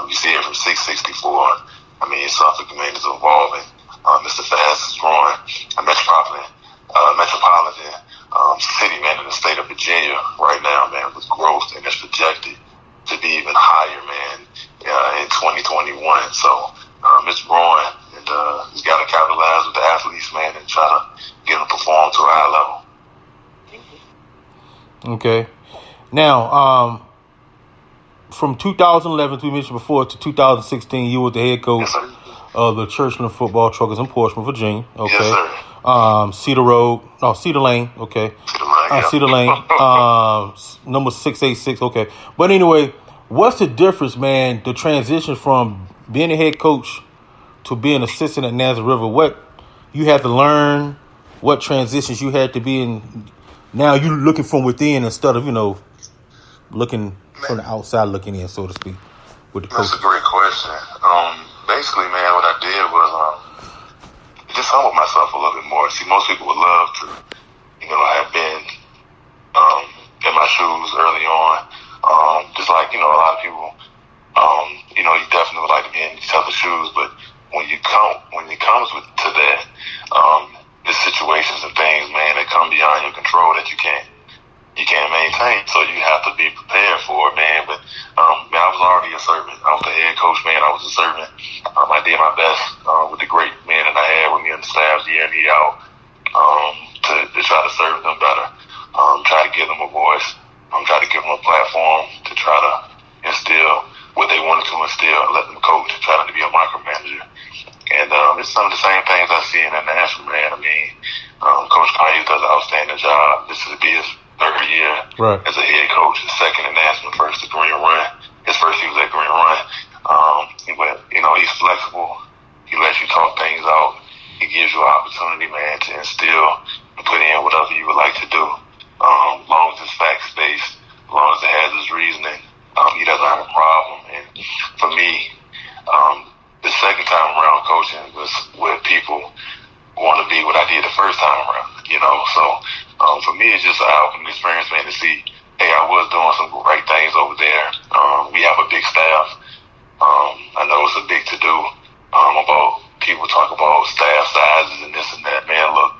You see it from 664. I mean, Suffolk, man, is evolving. It's the fastest growing metropolitan city, man, in the state of Virginia right now, man, with growth, and it's projected to be even higher, man, in 2021. So it's growing, and you got to capitalize with the athletes, man, and try to get them to perform to a high level. Okay. Now, from 2011, we mentioned before, to 2016, you were the head coach of the Churchland Football Truckers in Portsmouth, Virginia. Okay. Yes, sir. Cedar Lane. Okay. Cedar Lane. Number 686. Okay. But anyway, what's the difference, man? The transition from being a head coach to being assistant at Nazareth River. What you had to learn, what transitions you had to be in. Now you're looking from within instead of, looking from the outside looking in, so to speak, with the coach. That's a great question. Basically, man, what I did was just humble myself a little bit more. See, most people would love to, have been in my shoes early on. Just like, a lot of people, you definitely would like to be in each other's shoes, but when it comes to that, the situations and things, man, that come beyond your control that you can't maintain. So you have to be prepared for it, man. But man, I was already a servant. I was the head coach, man. I was a servant. I did my best with the great men that I had with me on the staff year in, year out, to try to serve them better, try to give them a voice, try to give them a platform to try to instill what they wanted to instill, let them coach, try not to be a micromanager. And it's some of the same things I see in the national, man. I mean, Coach Kanye does an outstanding job. This will be his third year as a head coach, his second in national, first at Green Run. His first he was at Green Run. He's flexible. He lets you talk things out. He gives you an opportunity, man, to instill and put in whatever you would like to do. As long as it's facts-based, as long as it has its reasoning, he doesn't have a problem. And for me, the second time around coaching was where people want to be what I did the first time around, So for me, it's just an eye-opening experience, man, to see, hey, I was doing some great things over there. We have a big staff. I know it's a big to-do about people talk about staff sizes and this and that. Man, look,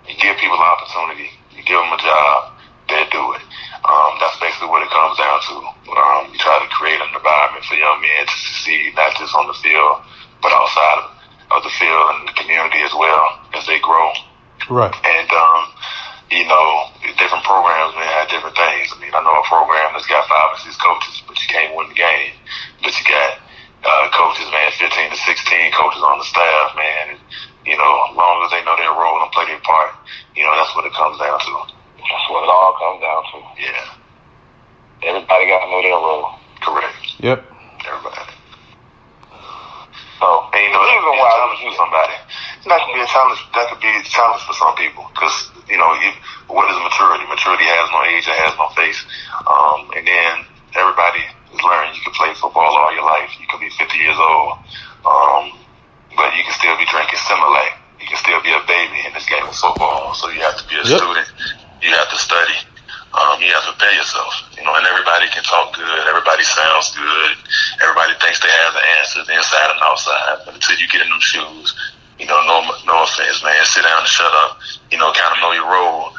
you give people an opportunity, you give them a job, they'll do it. That's basically what it comes down to. You try to create an environment for young men to succeed, not just on the field, but outside of the field and the community as well as they grow. Right. And, different programs, man, have different things. I mean, I know a program that's got 5 or 6 coaches, but you can't win the game. But you got coaches, man, 15 to 16 coaches on the staff, man. And, as long as they know their role and play their part, that's what it comes down to. That's what it all comes down to. Yeah. Everybody got to know their role. Correct. Yep. Everybody. So, and the reason why I was with somebody, that could be a challenge. That could be a challenge for some people because what is maturity? Maturity has no age, it has no face. And then everybody is learning. You can play football all your life. You can be 50 years old, but you can still be drinking Similac. You can still be a baby in this game of football. So you have to be a student. You have to study. You have to prepare yourself. And everybody can talk good. Everybody sounds good. Everybody thinks they have the answers inside and outside. But until you get in them shoes, no offense, man, sit down and shut up. Kind of know your role,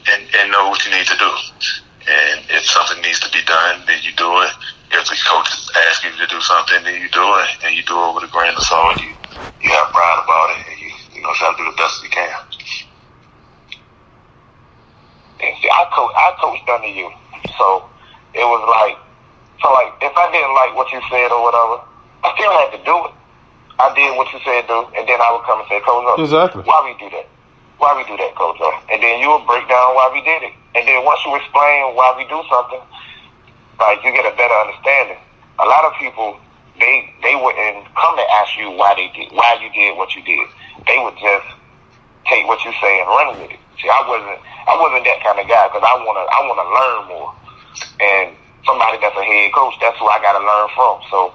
and know what you need to do. And if something needs to be done, then you do it. If the coaches ask you to do something, then you do it, and you do it with a grain of salt. You have pride about it, and you try to do the best you can. And see, I coached under you, so it was like if I didn't like what you said or whatever, I still had to do it. I did what you said do, and then I would come and say, Coach, exactly. Why we do that? Why we do that, Coach? And then you would break down why we did it. And then once you explain why we do something, like you get a better understanding. A lot of people, they wouldn't come to ask you why you did what you did. They would just take what you say and run with it. See, I wasn't that kind of guy because I wanna learn more. And somebody that's a head coach, that's who I gotta learn from. So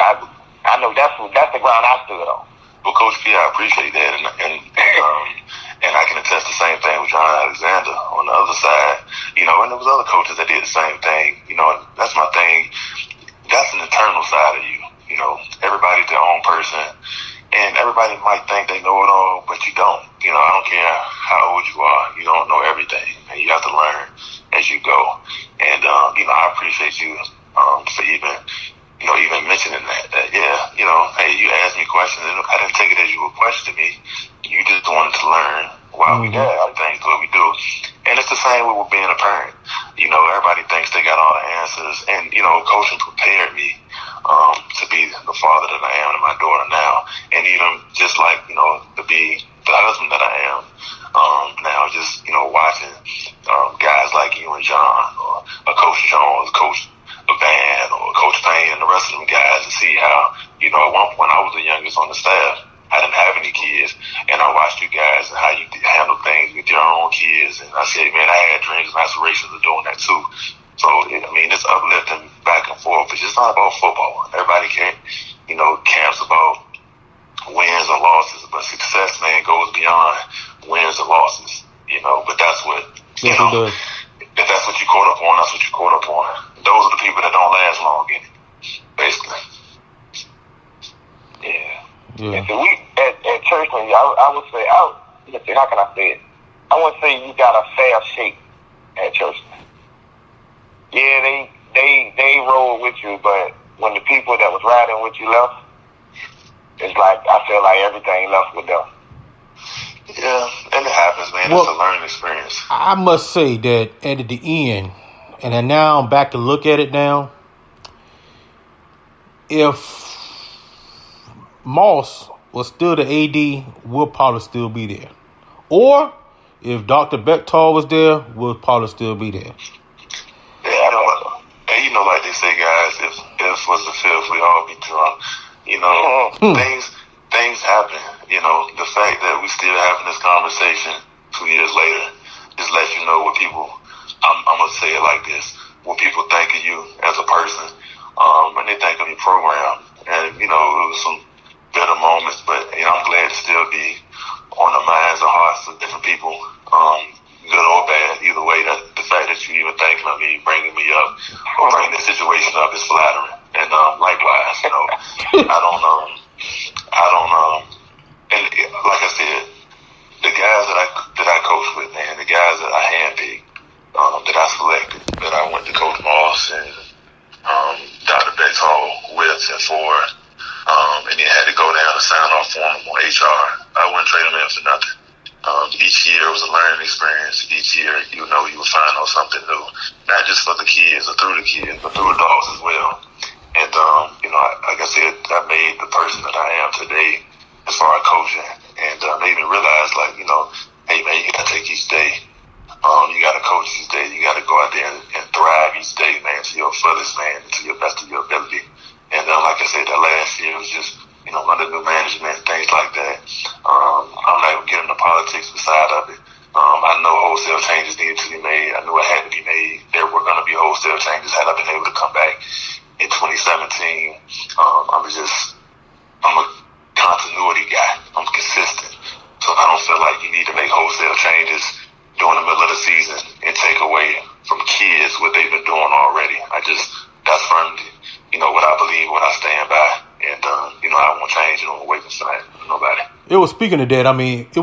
I know that's the ground I stood on. Well, Coach P, I appreciate that, and I can attest the same thing with John Alexander on the other side. And there was other coaches that did the same thing. And that's my thing. internal side of you. You know, everybody's their own person, and everybody might think they know it all, but you don't. You know, I don't care how old you are, you don't know everything, and you have to learn as you go. And you know, I appreciate you for even mentioning that yeah, you know, hey, you asked me questions, and I didn't take it as you were questioning me. You just wanted to learn why we do things what we do. And it's the same with being a parent. You know, everybody thinks they got all the answers, and you know, coaching prepared me to be the father that I am to my daughter now, and even just like, you know, to be the husband that I am now. Just, you know, watching guys like you and John, or Coach Jones, Coach Van, or Coach Payne, and the rest of them guys, to see how, you know, at one point I was the youngest on the staff. I didn't have any kids, and I watched you guys and how you handle things with your own kids. And I said, man, I had dreams and aspirations of doing that too. So, I mean, it's uplifting back and forth. It's just not about football. Everybody camps about wins or losses, but success, man, goes beyond wins or losses. You know, but that's what, you know, if that's what you caught up on, that's what you caught up on. Those are the people that don't last long in it, basically. Yeah. And so we at church, I would say, let's see, how can I say it? I would say you got a fair shake at church. Yeah, they roll with you, but when the people that was riding with you left, it's like I feel like everything left with them. Yeah, and it happens, man. Well, it's a learning experience. I must say that at the end, and then now I'm back to look at it now, if Moss was still the AD, we'll probably still be there. Or if Dr. Bechtol was there, we'll probably still be there. Yeah, I know. And you know, like they say, guys, if was the fifth, we all be drunk. You know, things happen. You know, the fact that we still having this conversation 2 years later just lets you know what people. I'm gonna say it like this: what people think of you as a person, when they think of your program. And you know, it was some better moments, but you know, I'm glad to still be on the minds and hearts of different people, good or bad. Either way, that the fact that you even thinking of me, bringing me up, or bringing the situation up is flattering. And likewise, you know, I don't and like I said, the guys that I coach with, man, the guys that I handpicked, that I selected, that I went to Coach Moss and Dr. Bechtol with and for. And then had to go down and sign off for him on HR. I wouldn't trade him in for nothing. Each year was a learning experience. Each year, you know, you would find out something new, not just for the kids or through the kids, but through adults as well. And, you know, like I said, I made the person that I am today as far as coaching. And made me realize, like, you know, hey, man, you got to take each day. You got to coach each day. You got to go out there and thrive each day, man, to your fullest, man, to your best of your ability. And like I said, that last year was just, you know, under new management, things like that. I'm not even getting the politics beside of it. I know wholesale changes needed to be made. I knew it had to be made. There were going to be wholesale changes had I been able to come back in 2017. I'm a continuity guy. I'm consistent. So I don't feel like you need to make wholesale changes during the middle of the season and take away from kids what they've been doing already. That's firmly, you know, what I believe, what I stand by. And, you know, I won't change it on the way from nobody. It was, speaking of that, I mean, I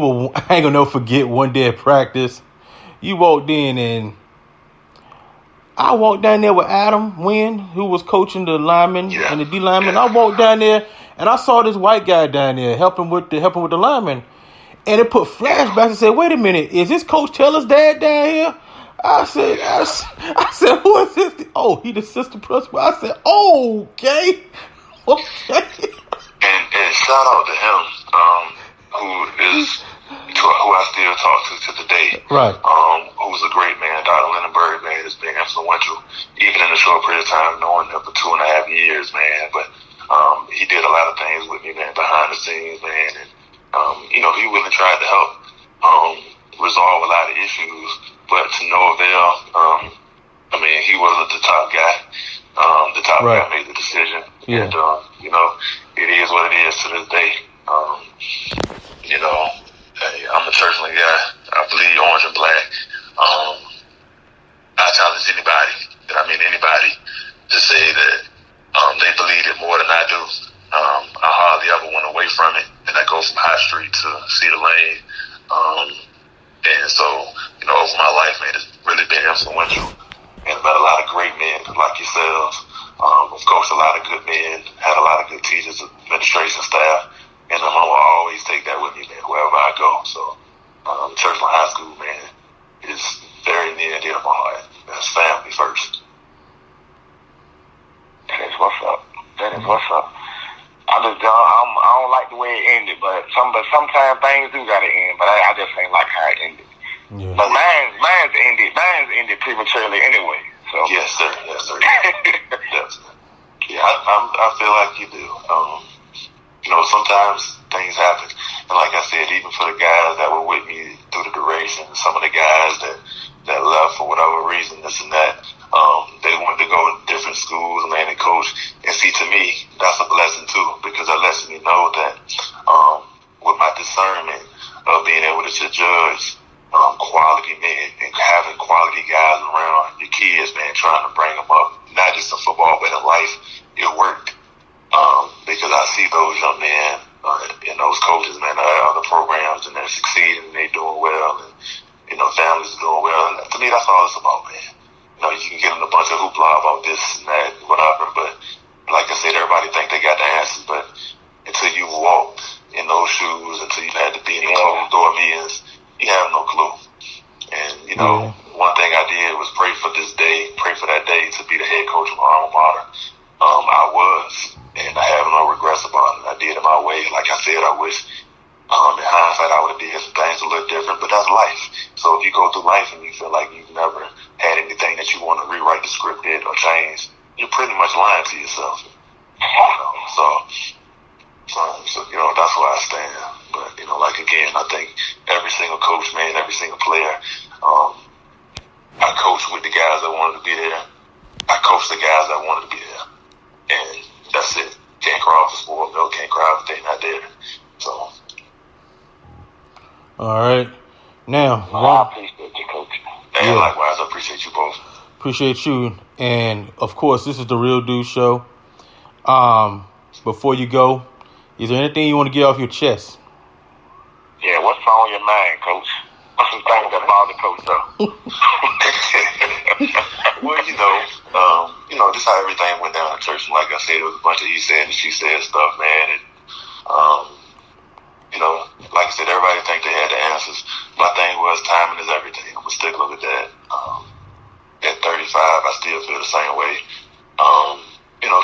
ain't gonna never forget one day at practice. You walked in and I walked down there with Adam Wynn, who was coaching the linemen and the D linemen. Yeah. I walked down there and I saw this white guy down there helping with the linemen. And it put flashbacks and said, wait a minute, is this Coach Taylor's dad down here? I said, who is this? Oh, he the assistant principal. I said, oh, okay. And shout out to him, who I still talk to today. Right. Who's a great man. Dr. Lindenberg, man, has been influential, even in a short period of time, knowing him for 2.5 years, man. But he did a lot of things with me, man, behind the scenes, man. And, you know, he really tried to help resolve a lot of issues, but to no avail. I mean, he wasn't the top guy. The top guy made the decision. Yeah. And, you know, it is what it is to this day. You know, hey, I'm a churchman guy. I believe orange and black. I challenge anybody to say that they believe I've coached a lot of good men, had a lot of good teachers, administration staff, and I will always take that with me, man, wherever I go. So, Churchland High School, man, is very near and dear to my heart. That's family first. That is what's up. That is what's up. I don't like the way it ended, but sometimes things do gotta end. But I just ain't like how it ended. Yeah. But mine's ended prematurely anyway. So Yes, sir. Definitely. Yeah, I feel like you do. Sometimes things happen, and like I said, even for the guys that were with me through the duration, some of the guys that left for whatever reason, this and that, they wanted to go to different schools, man, and coach. And see, to me, that's a blessing too, because that lets me know that with my discernment of being able to judge quality men and having quality guys around your kids, man, trying to bring them up, not just in football, but in life, it worked. Because I see those young men and those coaches, man, other programs, and they're succeeding, and they're doing well, and, families are doing well. And to me, that's all it's about, man. You can get in a bunch of hoopla about this and that, whatever, but like I said, everybody think they got the answers, but until you walked in those shoes, until you had to be in the closed door meetings, you have no clue. And, one thing I did was pray for that day to be the head coach of my alma mater. I was, and I have no regrets about it. I did it my way. Like I said, I wish, in hindsight, I would have did some things a little different, but that's life. So if you go through life and you feel like you've never had anything that you want to rewrite the script in or change, you're pretty much lying to yourself. So that's where I stand. But, like again, I think every single coach, man, every single player, I coached with the guys that wanted to be there. I coached the guys that wanted to be there. And that's it. Can't cry off the spoiled milk, can't cry if they're not there. So. All right. Now, I appreciate you, Coach. And likewise, I appreciate you both. Appreciate you. And, of course, this is the Real Dude Show. Before you go, is there anything you want to get off your chest? Yeah, what's on your mind, Coach? What's some things that bother Coach up? Well, just how everything went down in church. And like I said, it was a bunch of he said and she said stuff, man. And, like I said, everybody think they had the answers. My thing was timing is everything. I'm a stickler with that. At 35, I still feel the same way.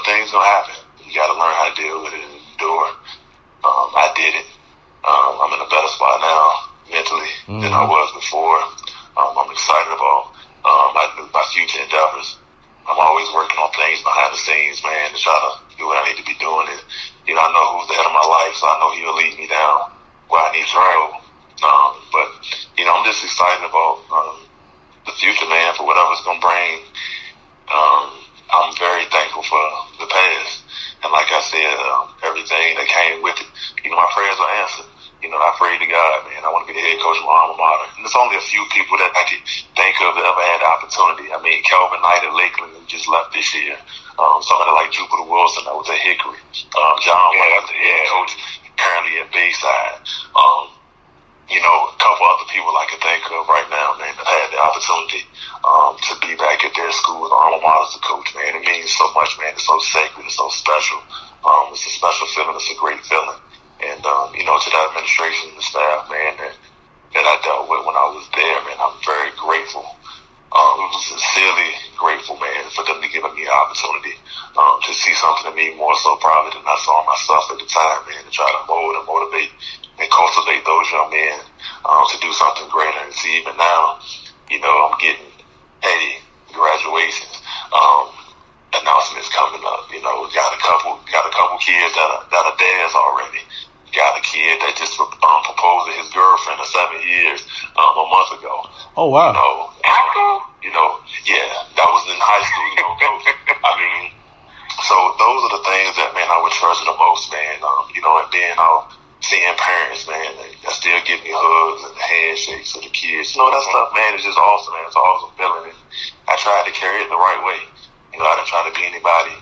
Things gonna happen. You got to learn how to deal with it and endure. I did it. I'm in a better spot now mentally than I was before. I'm excited about my future endeavors. I'm always working on things behind the scenes, man, to try to do what I need to be doing. And, I know who's the head of my life, so I know he'll lead me down where I need to go. But I'm just excited about the future, man, for whatever's going to bring. I'm very thankful for the past. And like I said, everything that came with it, my prayers are answered. I pray to God, man, I want to be the head coach of my alma mater. And there's only a few people that I can think of that ever had the opportunity. I mean, Kelvin Knight at Lakeland, who just left this year. Somebody like Jupiter Wilson that was at Hickory. John White, the head coach, currently at Bayside. A couple other people I can think of right now, man, that had the opportunity to be back at their school with alma mater as a coach, man. It means so much, man. It's so sacred. It's so special. It's a special feeling. It's a great feeling. And, to that administration and the staff, man, that I dealt with when I was there, man, I'm very grateful. Sincerely grateful, man, for them to give me the opportunity to see something in me more so probably than I saw myself at the time, man, to try to mold and motivate and cultivate those young men to do something greater. And see, even now, I'm getting, hey, graduations, announcements coming up. Got a couple kids that are dads already. Got a kid that just proposed to his girlfriend of 7 years a month ago. Oh, wow. High school? Yeah, that was in high school, coach. I mean, so those are the things that, man, I would treasure the most, man. And then seeing parents, man, that still give me hugs and handshakes of the kids. That stuff, man, is just awesome, man. It's an awesome feeling. And I tried to carry it the right way. I didn't try to be anybody